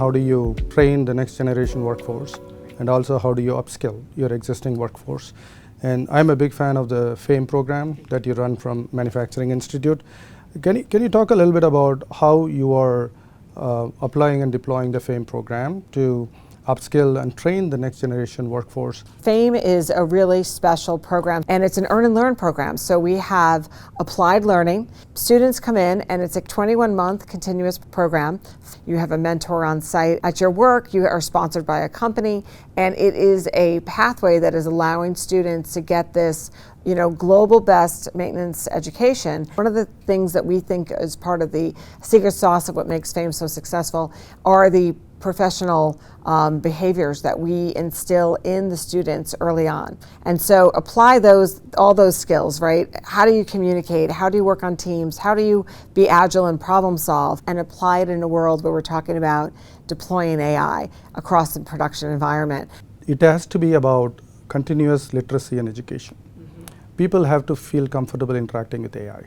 How do you train the next generation workforce? And also how do you upskill your existing workforce? And I'm a big fan of the FAME program that you run from Manufacturing Institute. Can you talk a little bit about how you are applying and deploying the FAME program to upskill and train the next generation workforce? FAME is a really special program, and it's an earn and learn program. So we have applied learning. Students come in, and it's a 21-month continuous program. You have a mentor on site at your work. You are sponsored by a company, and it is a pathway that is allowing students to get this global best maintenance education. One of the things that we think is part of the secret sauce of what makes FAME so successful are the professional behaviors that we instill in the students early on. And so apply all those skills, right? How do you communicate? How do you work on teams? How do you be agile and problem solve? And apply it in a world where we're talking about deploying AI across the production environment. It has to be about continuous literacy and education. People have to feel comfortable interacting with AI.